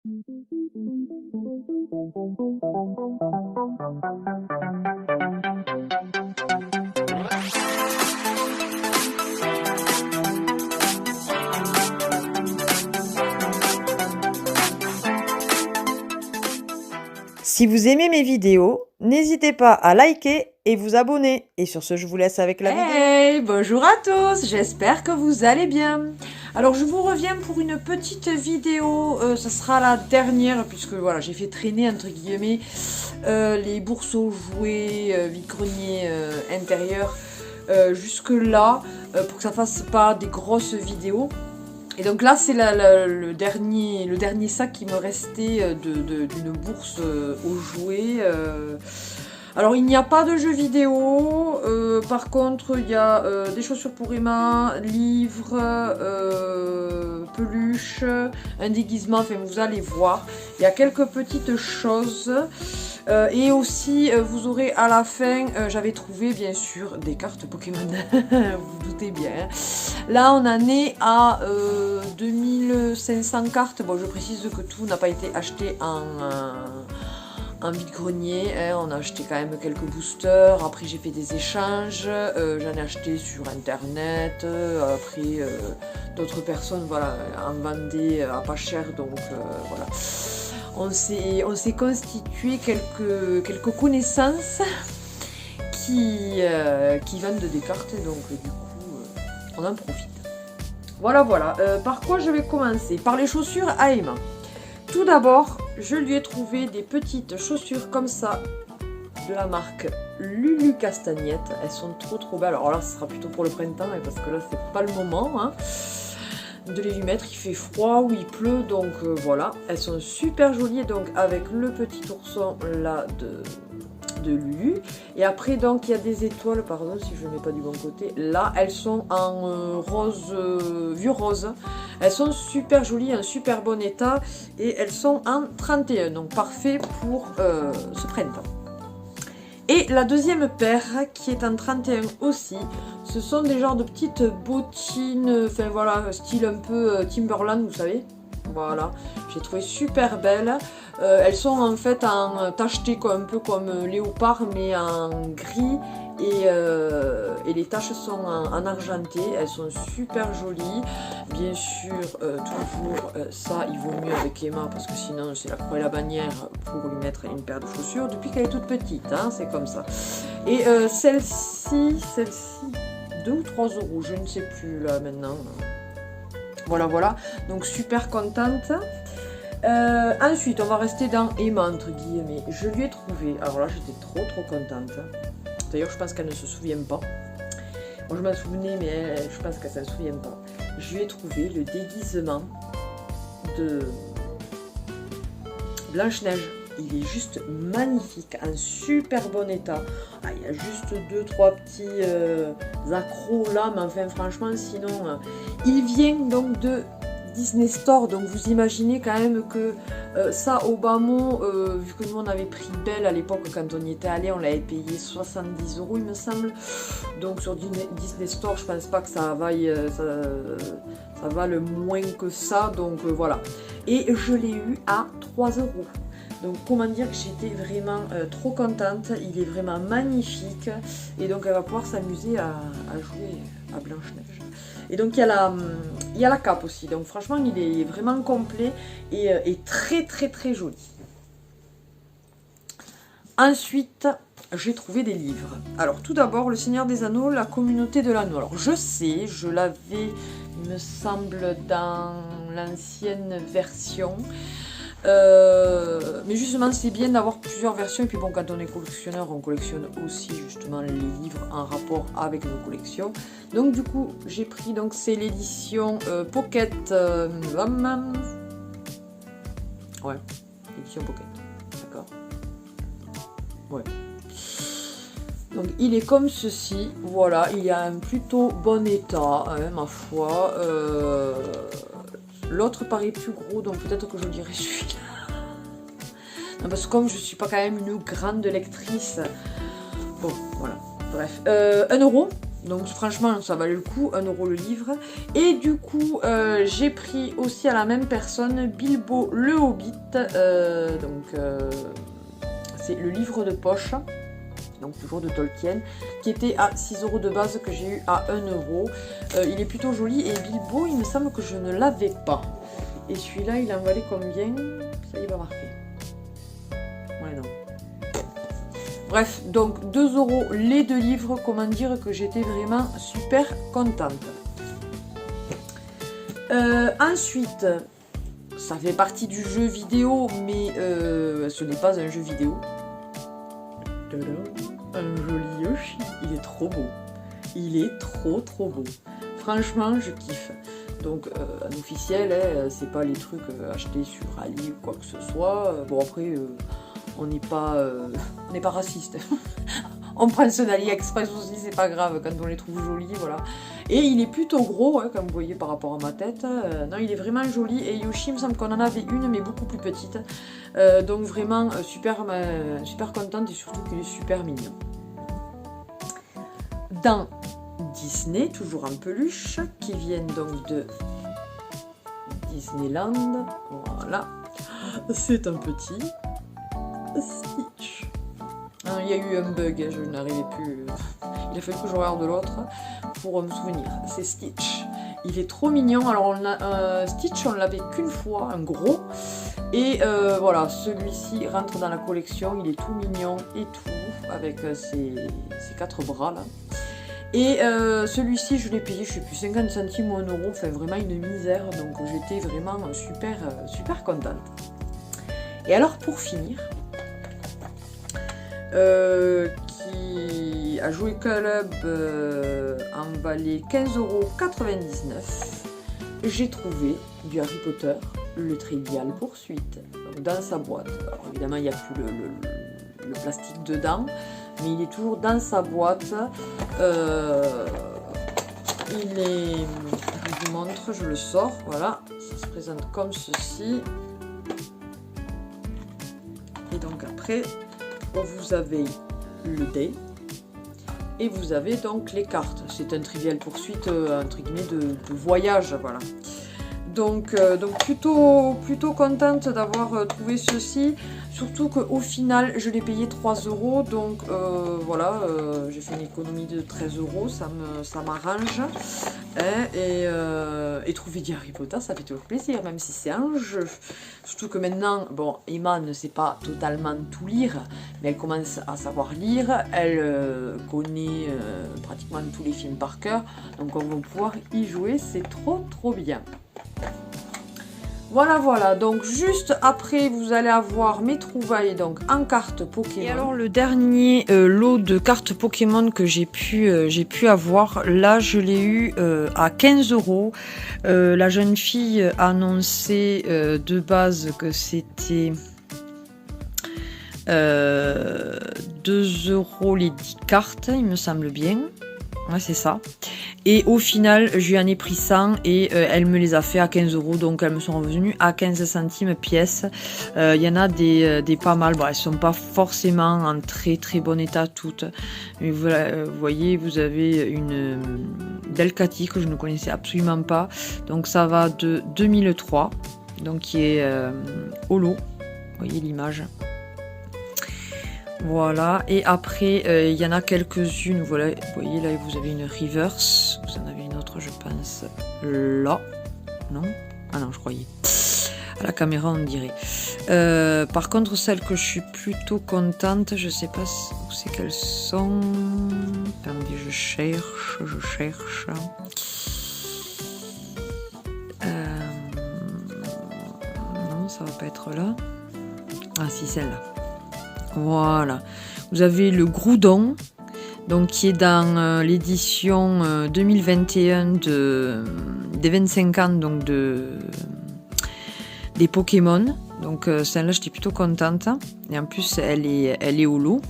Si vous aimez mes vidéos, n'hésitez pas à liker et vous abonner. Et sur ce, je vous laisse avec la vidéo. Hey, bonjour à tous, j'espère que vous allez bien. Alors je vous reviens pour une petite vidéo, ce sera la dernière puisque voilà, j'ai fait traîner entre guillemets les bourses aux jouets vide-grenier intérieur jusque là pour que ça fasse pas des grosses vidéos. Et donc là c'est le dernier sac qui me restait d'une bourse aux jouets. Alors il n'y a pas de jeux vidéo, par contre il y a des chaussures pour Emma, livres, peluches, un déguisement, enfin vous allez voir. Il y a quelques petites choses et aussi vous aurez à la fin, j'avais trouvé bien sûr des cartes Pokémon, vous vous doutez bien. Là on en est à 2500 cartes, bon je précise que tout n'a pas été acheté en vide-grenier, hein. On a acheté quand même quelques boosters, après j'ai fait des échanges, j'en ai acheté sur internet, après d'autres personnes voilà, en vendaient à pas cher, donc voilà. On s'est constitué quelques connaissances qui vendent des cartes, donc du coup on en profite. Voilà, par quoi je vais commencer? Par les chaussures à Emma. Tout d'abord, je lui ai trouvé des petites chaussures comme ça, de la marque Lulu Castagnette. Elles sont trop belles. Alors là, ce sera plutôt pour le printemps, parce que là, c'est pas le moment hein, de les lui mettre. Il fait froid ou il pleut, donc voilà. Elles sont super jolies, donc avec le petit ourson là de Lulu. Et après, donc, il y a des étoiles, pardon si je ne mets pas du bon côté. Là, elles sont en rose, vieux rose. Elles sont super jolies, en super bon état. Et elles sont en 31, donc parfait pour ce printemps. Et la deuxième paire, qui est en 31 aussi, ce sont des genres de petites bottines, enfin voilà, style un peu Timberland, vous savez. Voilà, j'ai trouvé super belles. Elles sont en fait tachetées un peu comme léopard, mais en gris. Et les taches sont en argenté. Elles sont super jolies. Bien sûr, toujours ça, il vaut mieux avec Emma, parce que sinon c'est la croix et la bannière pour lui mettre une paire de chaussures depuis qu'elle est toute petite, hein, c'est comme ça. Et celle-ci, 2 ou 3 euros, je ne sais plus là maintenant. Voilà, donc super contente. Ensuite, on va rester dans Emma, entre guillemets. Je lui ai trouvé, alors là j'étais trop contente. D'ailleurs, je pense qu'elle ne se souvient pas. Moi, je m'en souvenais, mais je pense qu'elle ne s'en souvient pas. Je lui ai trouvé le déguisement de Blanche-Neige. Il est juste magnifique, en super bon état. Ah, il y a juste 2-3 petits accros là, mais enfin franchement, sinon, il vient donc de Disney Store, donc vous imaginez quand même que ça au bas mot, vu que nous on avait pris Belle à l'époque quand on y était allé, on l'avait payé 70 € il me semble. Donc sur Disney Store, je pense pas que ça vaille, ça vale moins que ça, donc voilà. Et je l'ai eu à 3 €. Donc comment dire que j'étais vraiment trop contente, il est vraiment magnifique et donc elle va pouvoir s'amuser à jouer à Blanche-Neige. Et donc il y a la cape aussi, donc franchement il est vraiment complet et très joli. Ensuite j'ai trouvé des livres. Alors tout d'abord Le Seigneur des Anneaux, la communauté de l'anneau. Alors je sais, je l'avais il me semble dans l'ancienne version. Mais justement c'est bien d'avoir plusieurs versions, et puis bon, quand on est collectionneur on collectionne aussi justement les livres en rapport avec nos collections. Donc du coup j'ai pris, donc c'est l'édition Pocket, ouais, édition Pocket, d'accord, ouais. Donc il est comme ceci, voilà, il est en plutôt bon état, hein, ma foi. L'autre paraît plus gros, donc peut-être que je dirais celui-là. Non, parce que comme je suis pas quand même une grande lectrice, bon, voilà, bref. 1 €, Donc franchement, ça valait le coup, 1 € le livre. Et du coup, j'ai pris aussi à la même personne Bilbo le Hobbit. C'est le livre de poche, donc toujours de Tolkien, qui était à 6 € de base, que j'ai eu à 1 €. Il est plutôt joli, et Bilbo, il me semble que je ne l'avais pas. Et celui-là, il en valait combien? Ça, il va marquer. Ouais, non. Bref, donc 2 € les 2 livres, comment dire que j'étais vraiment super contente. Ensuite, ça fait partie du jeu vidéo, mais ce n'est pas un jeu vidéo. Un joli Yoshi, il est trop beau. Il est trop beau. Franchement, je kiffe. Donc, un officiel, c'est pas les trucs achetés sur Ali ou quoi que ce soit. Bon, après, on n'est pas raciste. On prend ceux d'AliExpress aussi, c'est pas grave quand on les trouve jolis, voilà. Et il est plutôt gros, hein, comme vous voyez par rapport à ma tête. Non, il est vraiment joli. Et Yoshi, il me semble qu'on en avait une, mais beaucoup plus petite. Donc vraiment super contente, et surtout qu'il est super mignon. Dans Disney, toujours en peluche, qui viennent donc de Disneyland. Voilà. C'est un petit Stitch. Il y a eu un bug, je n'arrivais plus. Il a fallu que je regarde l'autre pour me souvenir. C'est Stitch. Il est trop mignon. Alors Stitch, on l'avait qu'une fois, un gros. Et voilà, celui-ci rentre dans la collection. Il est tout mignon et tout, avec ses 4 bras là. Et celui-ci, je l'ai payé, je sais plus, 50 centimes ou 1 €. Enfin, vraiment une misère. Donc j'étais vraiment super contente. Et alors, pour finir, qui a joué club en valait 15,99 €, j'ai trouvé du Harry Potter, le Trivial Poursuite, dans sa boîte. Alors évidemment, il n'y a plus le plastique dedans, mais il est toujours dans sa boîte. Il est, je vous montre, je le sors, voilà, ça se présente comme ceci. Et donc après, vous avez le dé et vous avez donc les cartes. C'est un Trivial Poursuite entre guillemets de voyage, voilà. Donc plutôt contente d'avoir trouvé ceci, surtout qu'au final je l'ai payé 3 €, donc voilà, j'ai fait une économie de 13 €, ça m'arrange, hein, et trouver du Harry Potter, ça fait toujours plaisir, même si c'est un jeu. Surtout que maintenant, bon, Emma ne sait pas totalement tout lire, mais elle commence à savoir lire, elle connaît pratiquement tous les films par cœur, donc on va pouvoir y jouer, c'est trop bien. Voilà, donc juste après vous allez avoir mes trouvailles donc en cartes Pokémon. Et alors le dernier lot de cartes Pokémon que j'ai pu avoir, là je l'ai eu à 15 €. La jeune fille a annoncé de base que c'était 2 € les 10 cartes, il me semble bien. Ouais, c'est ça. Et au final, je lui en ai pris 100 et elle me les a fait à 15 €. Donc, elles me sont revenues à 15 centimes pièce. Il y en a des pas mal. Bon, elles ne sont pas forcément en très bon état toutes. Mais voilà, vous voyez, vous avez une Delcatty que je ne connaissais absolument pas. Donc, ça va de 2003. Donc, qui est holo. Vous voyez l'image. Voilà, et après il y en a quelques-unes, voilà, vous voyez là vous avez une reverse, vous en avez une autre je pense là, non? Ah non je croyais, à la caméra on dirait. Par contre celles que je suis plutôt contente, je sais pas où c'est qu'elles sont, attendez je cherche, non ça va pas être là, ah si celle-là. Voilà, vous avez le Groudon, donc qui est dans l'édition 2021 des 25 ans donc des Pokémon. Donc celle-là, j'étais plutôt contente. Et en plus, elle est holo.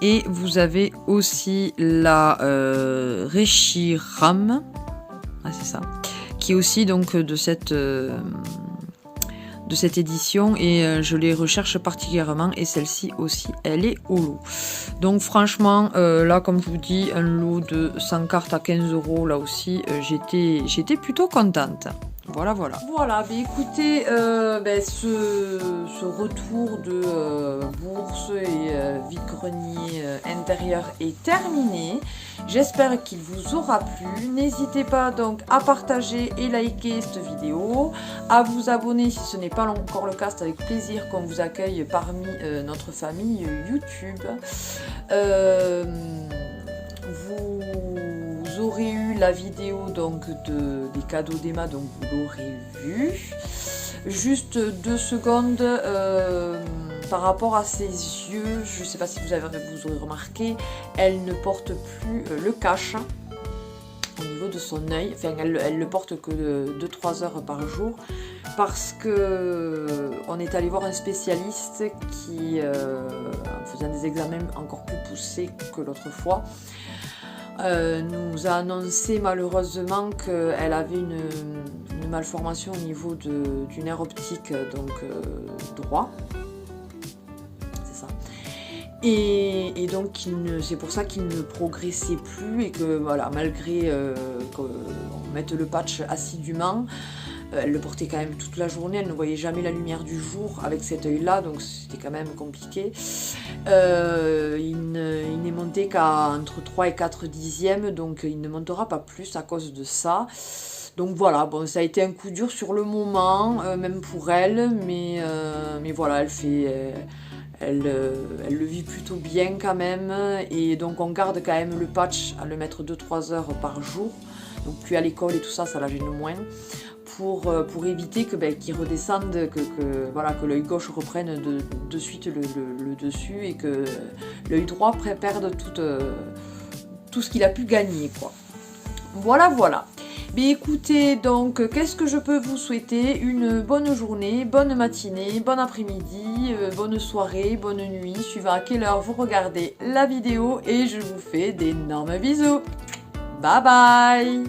Et vous avez aussi la Reshiram, ah c'est ça, qui est aussi donc de de cette édition et je les recherche particulièrement et celle-ci aussi, elle est au lot. Donc franchement, là comme je vous dis, un lot de 100 cartes à 15 €, là aussi, j'étais plutôt contente. Voilà, voilà. Voilà, mais écoutez, ce retour de bourse et vide-grenier intérieur est terminé. J'espère qu'il vous aura plu. N'hésitez pas donc à partager et liker cette vidéo, à vous abonner si ce n'est pas encore le cas, c'est avec plaisir qu'on vous accueille parmi notre famille YouTube. Vous aurez eu la vidéo donc des cadeaux d'Emma, donc vous l'aurez vu. Juste 2 secondes par rapport à ses yeux, je ne sais pas si vous aurez remarqué, elle ne porte plus le cache au niveau de son œil, enfin elle le porte que 2-3 heures par jour parce que on est allé voir un spécialiste qui, en faisant des examens encore plus poussés que l'autre fois, nous a annoncé malheureusement qu'elle avait une malformation au niveau du nerf optique, donc droit. C'est ça. Et donc c'est pour ça qu'il ne progressait plus et que voilà, malgré qu'on mette le patch assidûment, elle le portait quand même toute la journée, elle ne voyait jamais la lumière du jour avec cet œil-là, donc c'était quand même compliqué. Il n'est monté qu'à entre 3 et 4 dixièmes, donc il ne montera pas plus à cause de ça. Donc voilà, bon, ça a été un coup dur sur le moment, même pour elle, mais voilà, elle le vit plutôt bien quand même, et donc on garde quand même le patch à le mettre 2-3 heures par jour, donc plus à l'école et tout ça, ça la gêne moins. Pour éviter qu'il redescende, que l'œil gauche reprenne de suite le dessus et que l'œil droit perde tout ce qu'il a pu gagner, quoi. Voilà, voilà. Mais écoutez, donc, qu'est-ce que je peux vous souhaiter? Une bonne journée, bonne matinée, bon après-midi, bonne soirée, bonne nuit, suivant à quelle heure vous regardez la vidéo, et je vous fais d'énormes bisous. Bye bye!